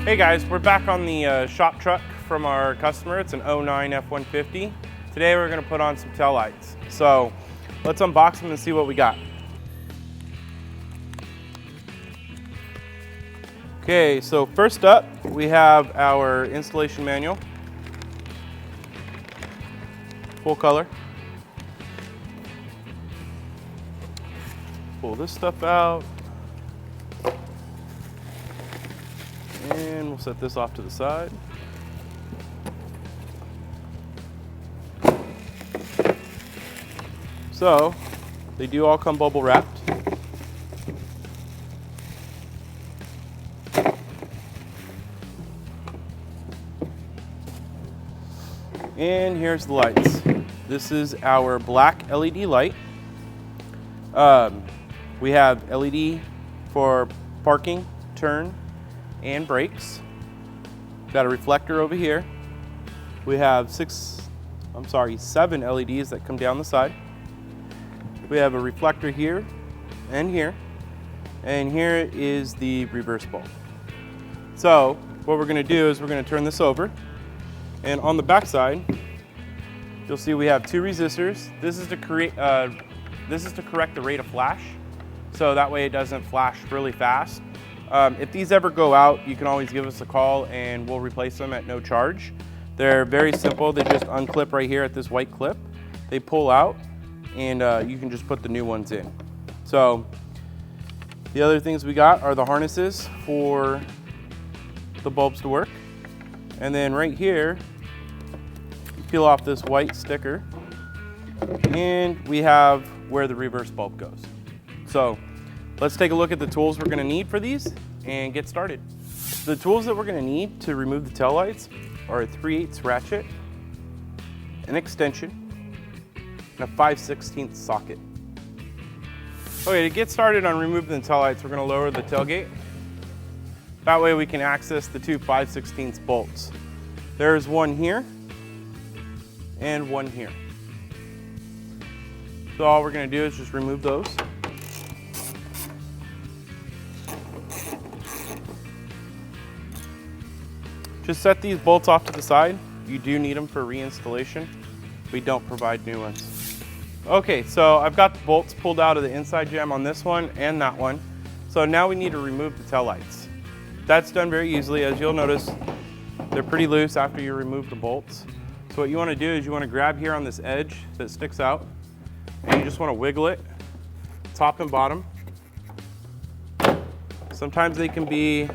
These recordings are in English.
Hey guys, we're back on the shop truck from our customer. It's an 09 F150. Today we're going to put on some tail lights. So let's unbox them and see what we got. Okay, so first up we have our installation manual. Full color. Pull this stuff out. And we'll set this off to the side. So, they do all come bubble wrapped. And here's the lights. This is our black LED light. We have LED for parking, turn, and brakes. Got a reflector over here. We have seven LEDs that come down the side. We have a reflector here and here. And here is the reverse bulb. So what we're gonna do is we're gonna turn this over. And on the back side, you'll see we have two resistors. This is to correct the rate of flash. So that way it doesn't flash really fast. If these ever go out, you can always give us a call and we'll replace them at no charge. They're very simple. They just unclip right here at this white clip. They pull out and you can just put the new ones in. So the other things we got are the harnesses for the bulbs to work. And then right here, you peel off this white sticker and we have where the reverse bulb goes. So let's take a look at the tools we're gonna need for these and get started. The tools that we're gonna need to remove the taillights are a 3/8 ratchet, an extension, and a 5/16 socket. Okay, to get started on removing the taillights, we're gonna lower the tailgate. That way we can access the two 5/16 bolts. There's one here and one here. So all we're gonna do is just remove those. Just set these bolts off to the side. You do need them for reinstallation. We don't provide new ones. Okay, so I've got the bolts pulled out of the inside jam on this one and that one. So now we need to remove the taillights. That's done very easily. As you'll notice, they're pretty loose after you remove the bolts. So what you want to do is you want to grab here on this edge that sticks out and you just want to wiggle it, top and bottom. Sometimes they can be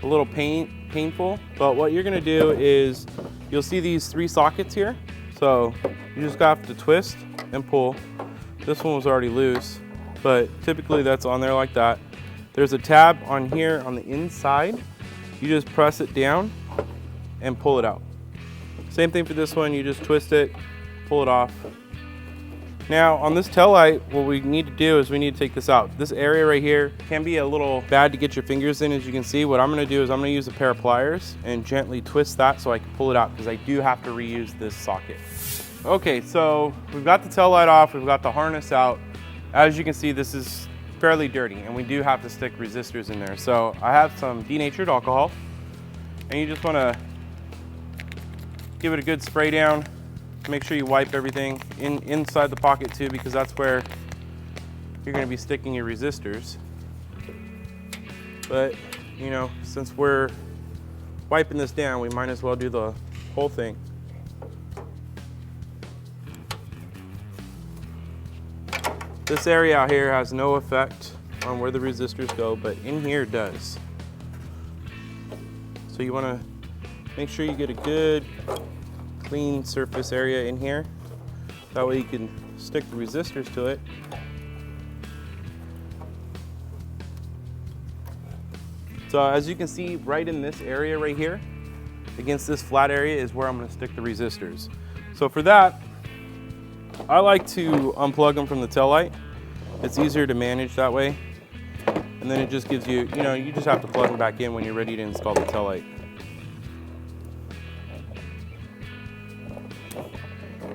a little painful, but what you're gonna do is you'll see these three sockets here. So you just have to twist and pull. This one was already loose, but typically that's on there like that. There's a tab on here on the inside. You just press it down and pull it out. Same thing for this one, you just twist it, pull it off. Now on this tail light, what we need to do is we need to take this out. This area right here can be a little bad to get your fingers in, as you can see. What I'm gonna do is I'm gonna use a pair of pliers and gently twist that so I can pull it out because I do have to reuse this socket. Okay, so we've got the tail light off, we've got the harness out. As you can see, this is fairly dirty and we do have to stick resistors in there. So I have some denatured alcohol and you just wanna give it a good spray down. Make sure you wipe everything inside the pocket too, because that's where you're gonna be sticking your resistors. But, you know, since we're wiping this down, we might as well do the whole thing. This area out here has no effect on where the resistors go, but in here it does. So you wanna make sure you get a good clean surface area in here. That way you can stick the resistors to it. So as you can see, right in this area right here, against this flat area is where I'm gonna stick the resistors. So for that, I like to unplug them from the tail light. It's easier to manage that way. And then it just gives you, you just have to plug them back in when you're ready to install the tail light.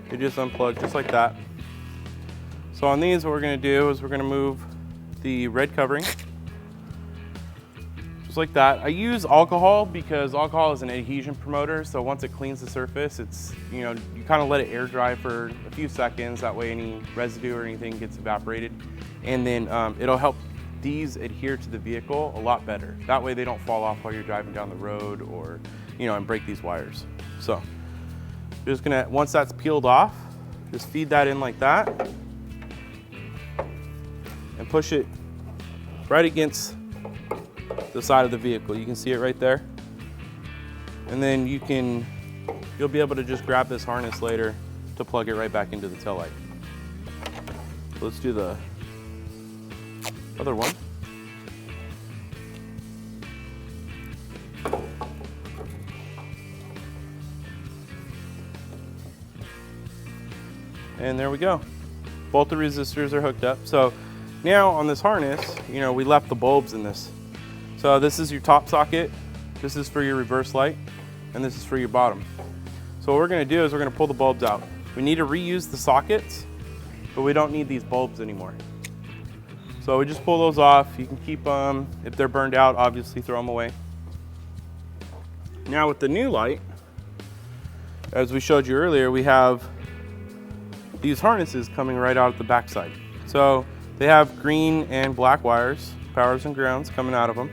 You just unplug just like that. So on these, what we're gonna do is we're gonna move the red covering just like that. I use alcohol because alcohol is an adhesion promoter, so once it cleans the surface, it's, you know, you kind of let it air dry for a few seconds, that way any residue or anything gets evaporated, and then it'll help these adhere to the vehicle a lot better. That way they don't fall off while you're driving down the road or, you know, and break these wires. So just gonna, once that's peeled off, just feed that in like that and push it right against the side of the vehicle. You can see it right there. And then you'll be able to just grab this harness later to plug it right back into the taillight. So let's do the other one. And there we go. Both the resistors are hooked up. So now on this harness, you know, we left the bulbs in this. So this is your top socket, this is for your reverse light, and this is for your bottom. So what we're gonna do is we're gonna pull the bulbs out. We need to reuse the sockets, but we don't need these bulbs anymore. So we just pull those off. You can keep them. If they're burned out, obviously throw them away. Now with the new light, as we showed you earlier, we have these harnesses coming right out at the backside. So they have green and black wires, powers and grounds coming out of them.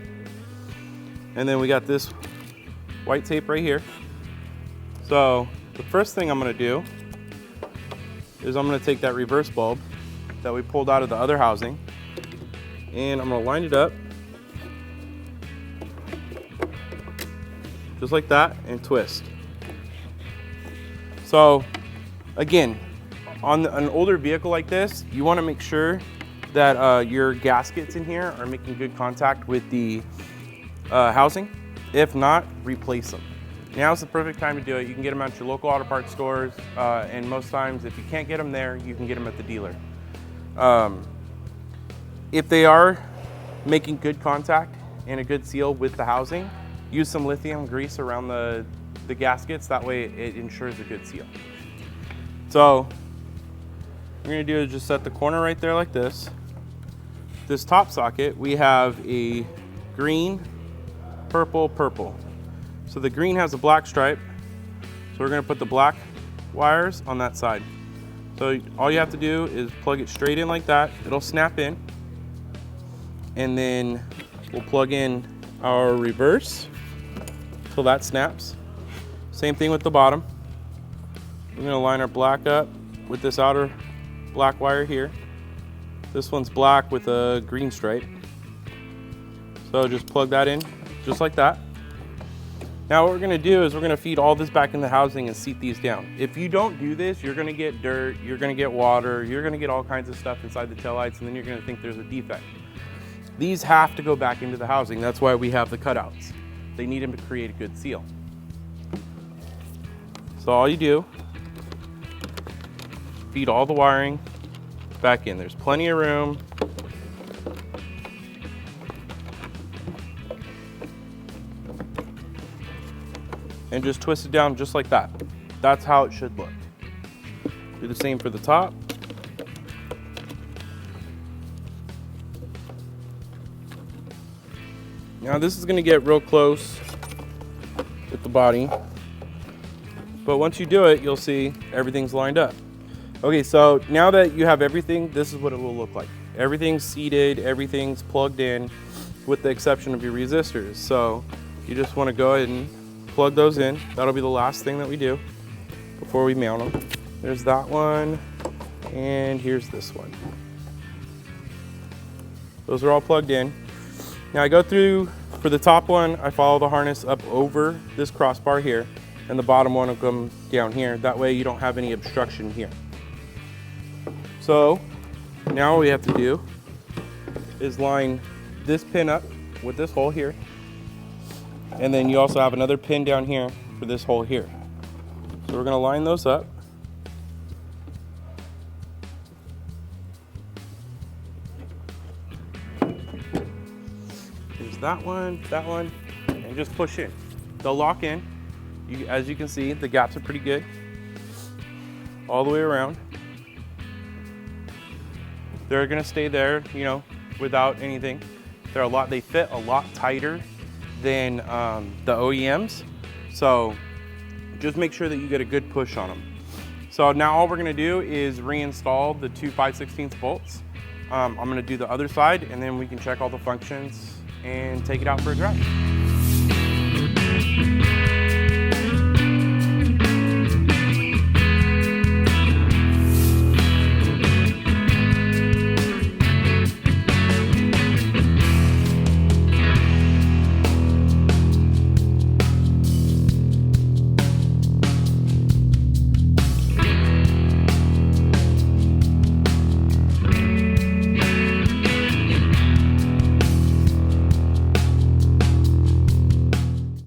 And then we got this white tape right here. So the first thing I'm gonna do is I'm gonna take that reverse bulb that we pulled out of the other housing, and I'm gonna line it up just like that and twist. So again, on an older vehicle like this, you wanna make sure that your gaskets in here are making good contact with the housing. If not, replace them. Now's the perfect time to do it. You can get them at your local auto parts stores, and most times if you can't get them there, you can get them at the dealer. If they are making good contact and a good seal with the housing, use some lithium grease around the gaskets. That way it ensures a good seal. So what we're gonna do is just set the corner right there like this. This top socket, we have a green, purple, purple. So the green has a black stripe. So we're gonna put the black wires on that side. So all you have to do is plug it straight in like that. It'll snap in. And then we'll plug in our reverse till that snaps. Same thing with the bottom. We're gonna line our black up with this outer black wire here. This one's black with a green stripe. So just plug that in, just like that. Now what we're gonna do is we're gonna feed all this back in the housing and seat these down. If you don't do this, you're gonna get dirt, you're gonna get water, you're gonna get all kinds of stuff inside the taillights, and then you're gonna think there's a defect. These have to go back into the housing. That's why we have the cutouts. They need them to create a good seal. So all you do, feed all the wiring back in. There's plenty of room. And just twist it down just like that. That's how it should look. Do the same for the top. Now this is gonna get real close with the body, but once you do it, you'll see everything's lined up. Okay, so now that you have everything, this is what it will look like. Everything's seated, everything's plugged in, with the exception of your resistors. So you just wanna go ahead and plug those in. That'll be the last thing that we do before we mount them. There's that one, and here's this one. Those are all plugged in. Now I go through, for the top one, I follow the harness up over this crossbar here, and the bottom one will come down here. That way you don't have any obstruction here. So now what we have to do is line this pin up with this hole here. And then you also have another pin down here for this hole here. So we're gonna line those up. There's that one, and just push in. They'll lock in. As you can see, the gaps are pretty good. All the way around. They're gonna stay there, you know, without anything. They fit a lot tighter than the OEMs. So just make sure that you get a good push on them. So now all we're gonna do is reinstall the two 5/16 bolts. I'm gonna do the other side, and then we can check all the functions and take it out for a drive.